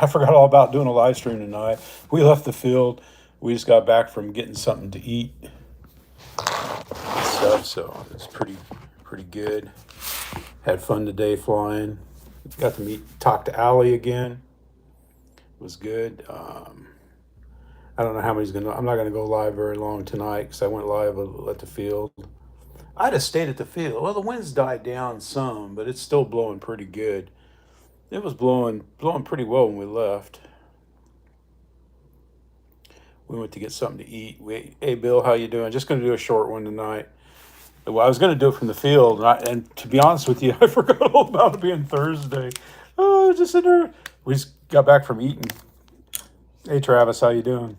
I forgot all about doing a live stream tonight. We left the field. We just got back from getting something to eat and stuff, so it's pretty good. Had fun today flying. Got to talk to Allie again. It was good. I don't know how many's gonna. I'm not gonna go live very long tonight because I went live at the field. I'd have stayed at the field. Well, the winds died down some, but it's still blowing pretty good. It was blowing pretty well when we left. We went to get something to eat. Hey Bill, how you doing? Just going to do a short one tonight. Well, I was going to do it from the field, and to be honest with you, I forgot all about it being Thursday. Oh, just sitting there. We just got back from eating. Hey Travis, how you doing?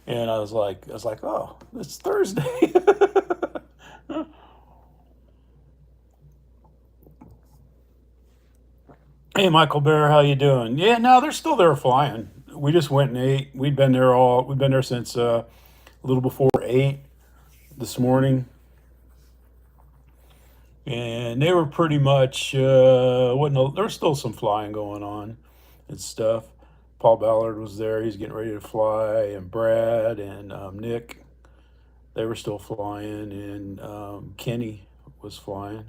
And I was like, oh, it's Thursday. Hey Michael Bear, how you doing? Yeah, no, they're still there flying. We just went and ate. We'd been there since a little before 8 this morning, and they were pretty much wasn't. There was still some flying going on and stuff. Paul Ballard was there. He's getting ready to fly, and Brad and Nick, they were still flying, and Kenny was flying.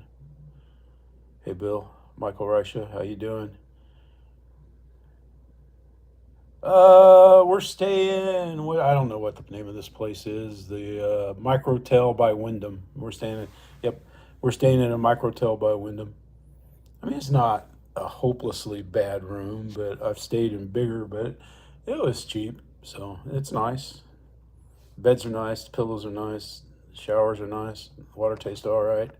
Hey Bill, Michael Russia, how you doing? We're staying. I don't know what the name of this place is. The Microtel by Wyndham. We're staying. Yep, we're staying in a Microtel by Wyndham. I mean, it's not a hopelessly bad room, but I've stayed in bigger. But it was cheap, so it's nice. Beds are nice. The pillows are nice. The showers are nice. The water tastes all right.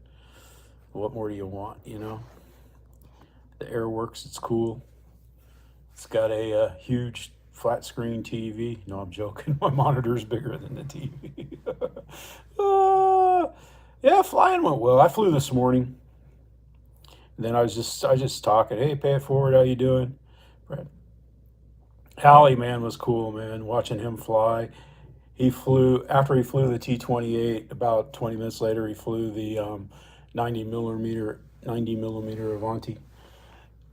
What more do you want? The air works. It's cool. It's got a huge flat screen TV. No, I'm joking. My monitor is bigger than the TV. Yeah, flying went well. I flew this morning. And then I just talking. Hey, pay it forward. How you doing? Brad. Hallie, man, was cool, man. Watching him fly. He flew after he flew the T-28. About 20 minutes later, he flew the 90 millimeter Avanti.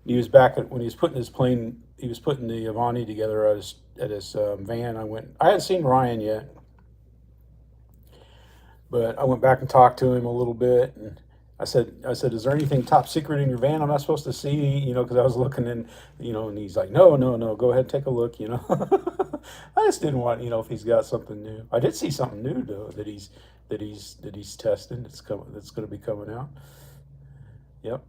He was back when he was putting his plane. He was putting the Avanti together at his van. I hadn't seen Ryan yet, but I went back and talked to him a little bit, and I said, is there anything top secret in your van I'm not supposed to see? Because I was looking and he's like, no, no, no, go ahead, and take a look. I just didn't want, if he's got something new. I did see something new though that he's testing. That's going to be coming out. Yep.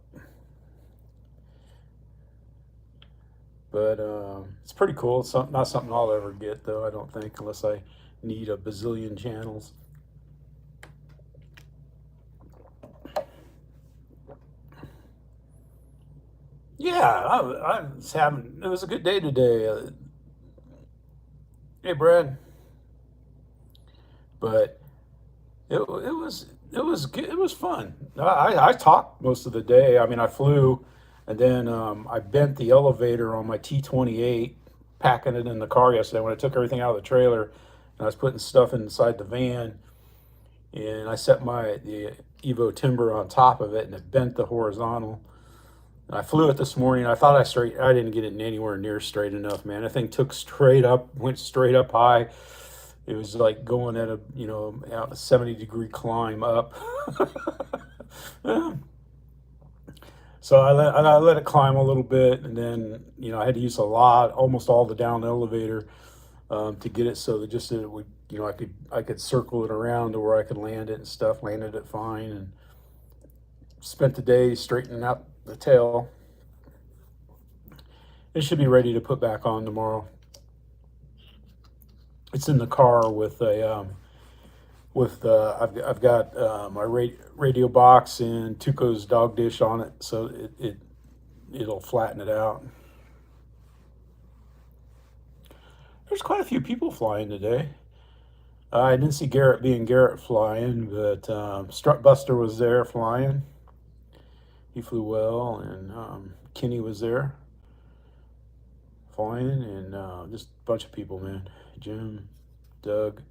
But it's pretty cool. It's not something I'll ever get, though, I don't think, unless I need a bazillion channels. Yeah, I was having. It was a good day today. Hey, Brad. But it was good. It was fun. I talked most of the day. I mean, I flew, and then I bent the elevator on my T-28, packing it in the car yesterday when I took everything out of the trailer, and I was putting stuff inside the van, and I set the Evo Timber on top of it, and it bent the horizontal. And I flew it this morning. I thought I didn't get it anywhere near straight enough, man. I think took straight up, went straight up high. It was like going at a 70-degree climb up. So I let it climb a little bit, and then I had to use almost all the down elevator to get it so that just that it would I could circle it around to where I could land it and stuff. Landed it fine, and spent the day straightening out the tail. It should be ready to put back on tomorrow. It's in the car with I've got my radio box and Tuco's dog dish on it, so it'll flatten it out. There's quite a few people flying today. I didn't see Garrett flying, but Strut Buster was there flying. He flew well, and Kenny was there flying, and just a bunch of people, man. Jim, Doug,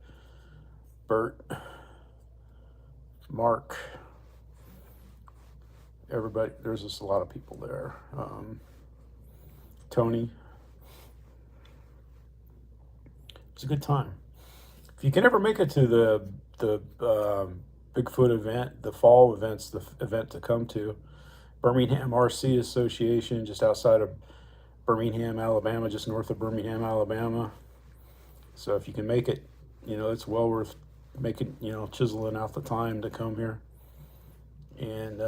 Bert, Mark, everybody. There's just a lot of people there. Tony, It's a good time. If you can ever make it to the Bigfoot event, the fall events, the event to come to, Birmingham RC Association, just outside of Birmingham, Alabama, just north of Birmingham, Alabama. So if you can make it, it's well worth making, chiseling out the time to come here. And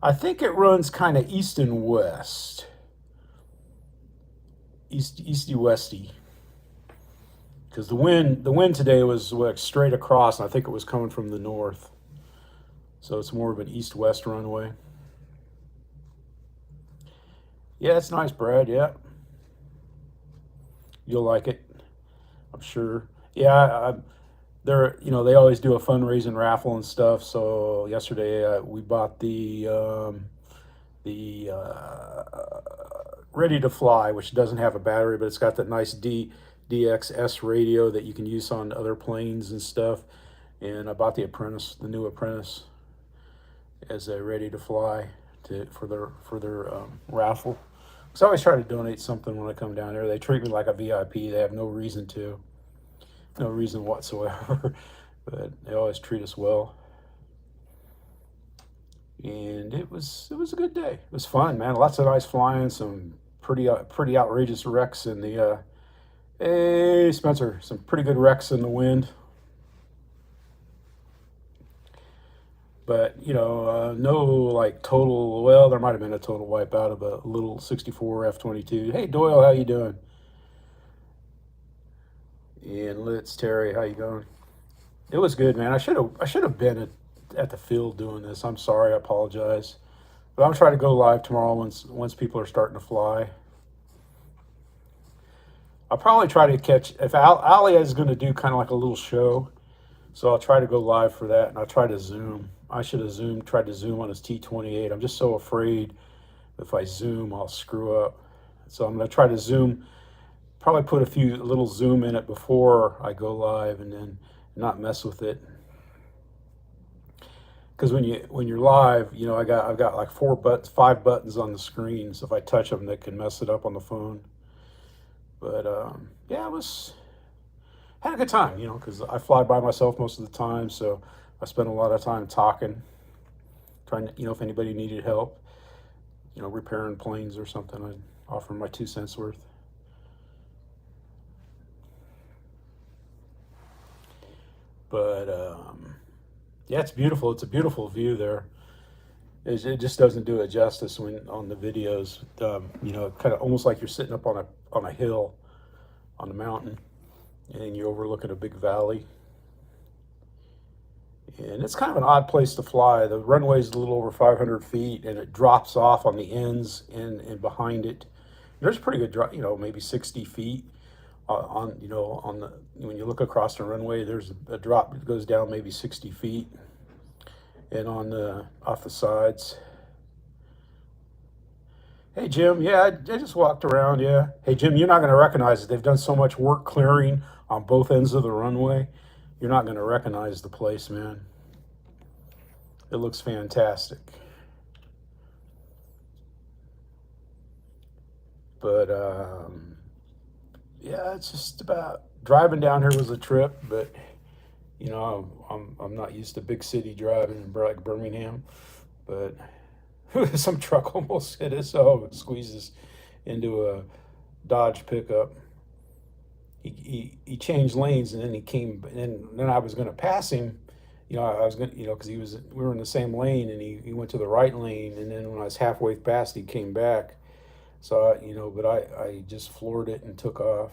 I think it runs kind of east and west, easty westy, because the wind today was like straight across, and I think it was coming from the north. So it's more of an east-west runway. Yeah, it's nice, Brad. Yeah, you'll like it, I'm sure. Yeah, they always do a fundraising raffle and stuff. So yesterday we bought the Ready to Fly, which doesn't have a battery, but it's got that nice DXS radio that you can use on other planes and stuff. And I bought the new Apprentice, as a Ready to Fly for their raffle. So I always try to donate something when I come down there. They treat me like a VIP. They have no reason whatsoever, but they always treat us well. And it was a good day. It was fun, man. Lots of nice flying, some pretty outrageous wrecks in the hey Spencer, some pretty good wrecks in the wind. But no like total. Well, there might have been a total wipeout of a little 64 F-22. Hey Doyle, how you doing? And Litz, Terry, how you going? It was good, man. I should have been at the field doing this. I'm sorry. I apologize. But I'm trying to go live tomorrow once people are starting to fly. I'll probably try to catch if Ali is going to do kind of like a little show. So I'll try to go live for that, and I'll try to Zoom. I should have tried to Zoom on his T-28. I'm just so afraid if I Zoom, I'll screw up. So I'm going to try to Zoom, probably put a little Zoom in it before I go live, and then not mess with it. Because when you're live, I've got like 5 buttons on the screen. So if I touch them, that can mess it up on the phone. But yeah, had a good time, because I fly by myself most of the time, so I spend a lot of time talking, trying to, if anybody needed help, repairing planes or something, I'd offer my 2 cents worth. But yeah, it's beautiful. It's a beautiful view there. It just doesn't do it justice when on the videos. Kind of almost like you're sitting up on a hill, on a mountain, and you overlook at a big valley. And it's kind of an odd place to fly. The runway is a little over 500 feet, and it drops off on the ends and behind it. There's pretty good drop, maybe 60 feet on the when you look across the runway. There's a drop that goes down maybe 60 feet, and off the sides. Hey Jim, yeah, I just walked around. Yeah. Hey Jim, you're not going to recognize it. They've done so much work clearing on both ends of the runway. You're not going to recognize the place, man. It looks fantastic. But yeah, it's just about driving down here was a trip, but I'm not used to big city driving like Birmingham, but some truck almost hit us. Oh, it squeezes into a Dodge pickup. He changed lanes, and then he came, and then I was going to pass him. I was going to, because we were in the same lane, and he went to the right lane, and then when I was halfway past, he came back. So but I just floored it and took off.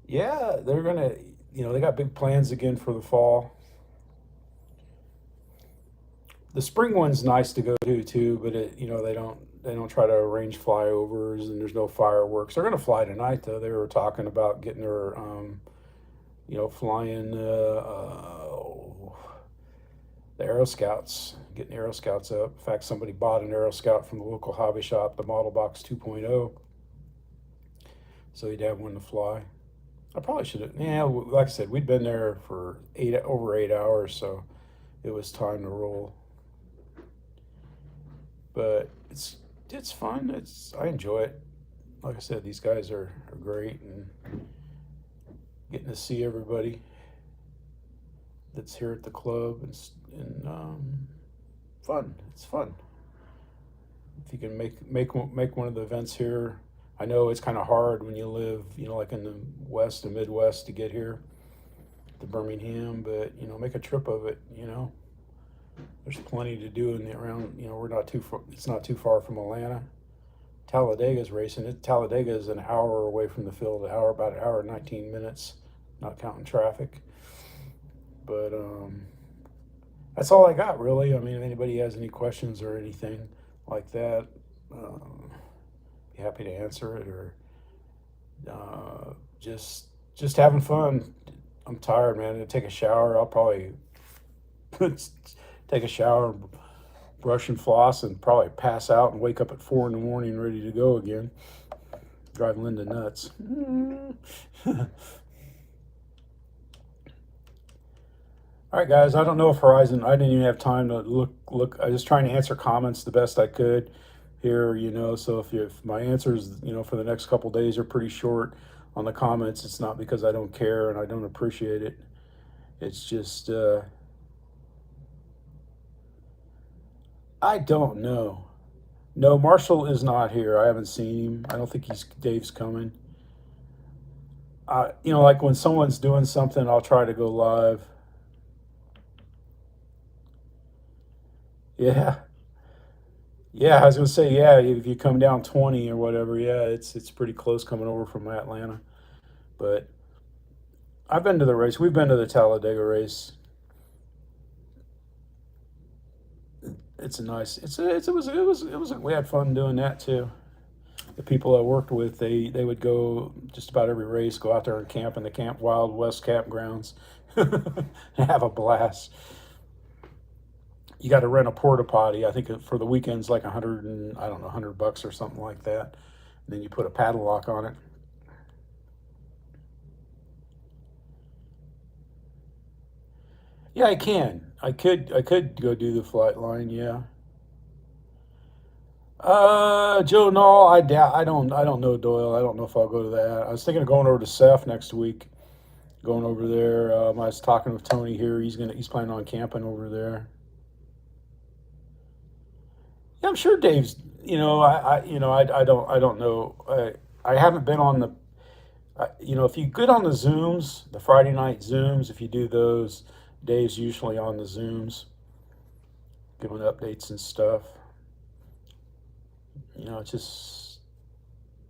Yeah, they're gonna, they got big plans again for the fall. The spring one's nice to go to too, but they don't try to arrange flyovers, and there's no fireworks. They're going to fly tonight, though. They were talking about getting their, flying the Aero Scouts, getting Aero Scouts up. In fact, somebody bought an Aero Scout from the local hobby shop, the Model Box 2.0, so he'd have one to fly. I probably should have, yeah, like I said, we'd been there for over 8 hours, so it was time to roll. but it's fun. I enjoy it. Like I said, these guys are great, and getting to see everybody that's here at the club, and fun. It's fun. If you can make one of the events here. I know it's kind of hard when you live, like in the West and Midwest to get here to Birmingham, but make a trip of it. There's plenty to do in the around. We're not too far. It's not too far from Atlanta. Talladega's racing. Talladega is an hour away from the field. About an hour and 19 minutes, not counting traffic. But that's all I got, really. I mean, if anybody has any questions or anything like that, be happy to answer it, or just having fun. I'm tired, man. To take a shower, I'll probably take a shower, brush and floss, and probably pass out and wake up at 4 in the morning ready to go again. Drive Linda nuts. All right, guys. I don't know if Horizon. I didn't even have time to look. I was just trying to answer comments the best I could here. So if my answers, for the next couple days are pretty short on the comments, it's not because I don't care and I don't appreciate it. It's just I don't know. No, Marshall is not here. I haven't seen him. I don't think Dave's coming. Like when someone's doing something, I'll try to go live. Yeah. Yeah, I was gonna say, yeah, if you come down 20 or whatever, yeah, it's pretty close coming over from Atlanta. But I've been to the race. We've been to the Talladega race. It's a nice. We had fun doing that too. The people I worked with, they would go just about every race, go out there and camp in the Camp Wild West campgrounds, and have a blast. You got to rent a porta potty. I think for the weekends, like 100 and I don't know, $100 or something like that. And then you put a padlock on it. Yeah, I can. I could go do the flight line. Yeah. Joe Knoll, I doubt. I don't know Doyle. I don't know if I'll go to that. I was thinking of going over to Seth next week. Going over there. I was talking with Tony here. He's planning on camping over there. Yeah, I'm sure Dave's. I don't know. I haven't been on the. If you get on the Zooms, the Friday night Zooms, if you do those, Dave's usually on the Zooms, giving updates and stuff. It's just,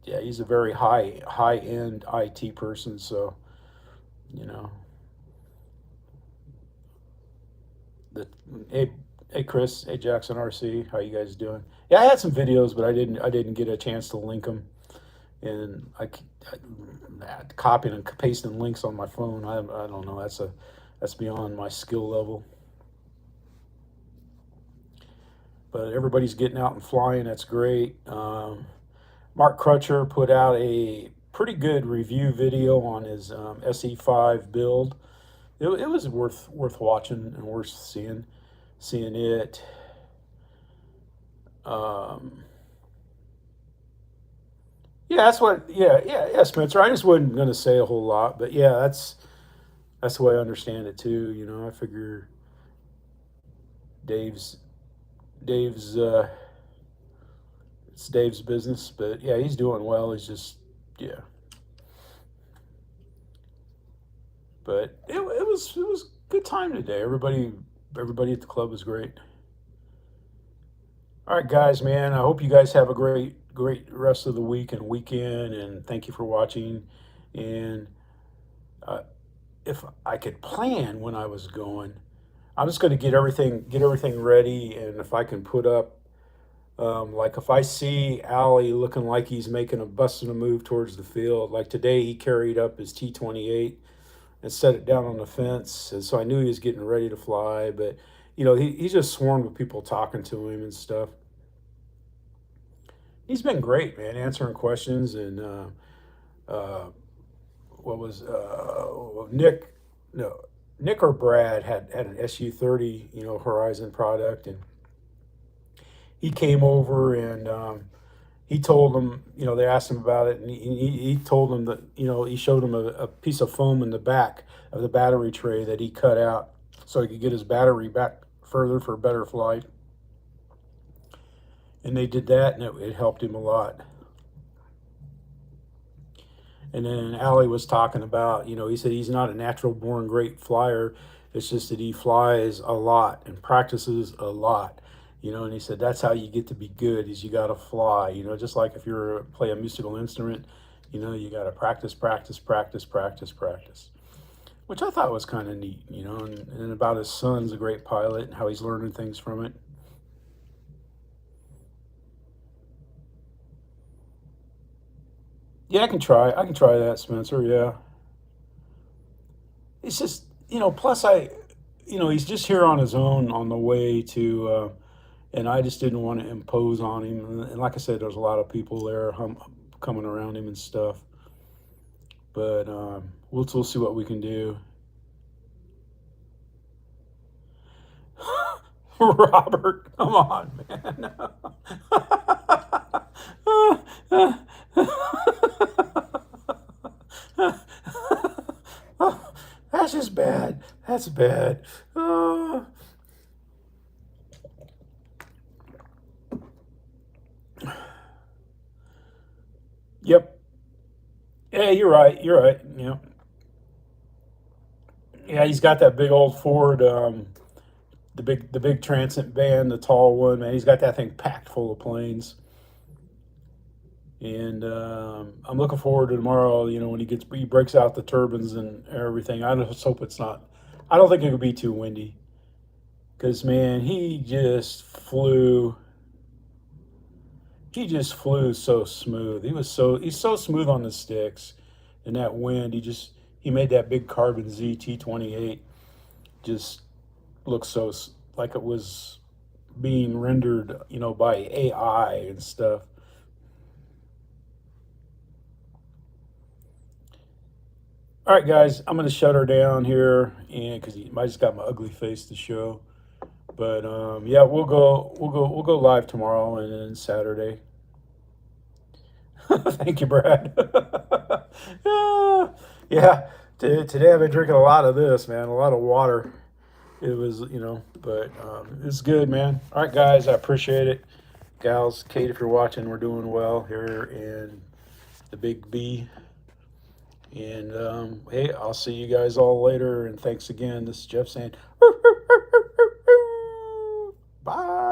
yeah, he's a very high end IT person. So, you know, the hey, hey Chris, hey Jackson RC, how you guys doing? Yeah, I had some videos, but I didn't get a chance to link them, and copying and pasting links on my phone. I don't know. That's beyond my skill level. But everybody's getting out and flying. That's great. Mark Crutcher put out a pretty good review video on his SE5 build. It was worth watching and worth seeing it. Um, yeah, that's what. Yeah, Spencer. I just wasn't gonna say a whole lot, but yeah, that's the way I understand it too. I figure Dave's Dave's it's Dave's business, but yeah, he's doing well. He's just yeah, but it was a good time today. Everybody at the club was great. All right, guys, man. I hope you guys have a great rest of the week and weekend, and thank you for watching. And uh, if I could plan when I was going, I'm just going to get everything ready, and if I can put up, like if I see Allie looking like he's making a busting a move towards the field, like today he carried up his T28 and set it down on the fence, and so I knew he was getting ready to fly. But he's just swarmed with people talking to him and stuff. He's been great, man, answering questions. And uh, what was Nick? No, Nick or Brad had an SU30, Horizon product, and he came over and he told them, you know, they asked him about it, and he told them that, you know, he showed them a piece of foam in the back of the battery tray that he cut out so he could get his battery back further for a better flight. And they did that, and it helped him a lot. And then Allie was talking about, you know, he said he's not a natural born great flyer. It's just that he flies a lot and practices a lot, you know. And he said that's how you get to be good, is you got to fly, you know, just like if you're play a musical instrument, you know, you got to practice, practice, practice, practice, practice, which I thought was kind of neat, you know. And about his son's a great pilot and how he's learning things from it. Yeah, I can try. I can try that, Spencer. Yeah. It's just, you know, plus you know, he's just here on his own on the way to, and I just didn't want to impose on him. And like I said, there's a lot of people there coming around him and stuff. But we'll see what we can do. Robert, come on, man. That's just bad. That's bad. Yep. Yeah, you're right. You're right. Yeah. Yeah, he's got that big old Ford, the big transit van, the tall one. Man, he's got that thing packed full of planes. And I'm looking forward to tomorrow. You know, when he breaks out the turbines and everything. I just hope it's not. I don't think it could be too windy because man, he just flew so smooth. He's so smooth on the sticks, and that wind. He made that big carbon ZT-28 just look like it was being rendered, you know, by AI and stuff. All right, guys, I'm gonna shut her down here, and because I just got my ugly face to show. But yeah, we'll go live tomorrow and then Saturday. Thank you, Brad. Yeah, yeah. Today I've been drinking a lot of this, man. A lot of water. It was, you know, but it's good, man. All right, guys, I appreciate it. Gals, Kate, if you're watching, we're doing well here in the Big B. And hey, I'll see you guys all later. And thanks again. This is Jeff saying, bye.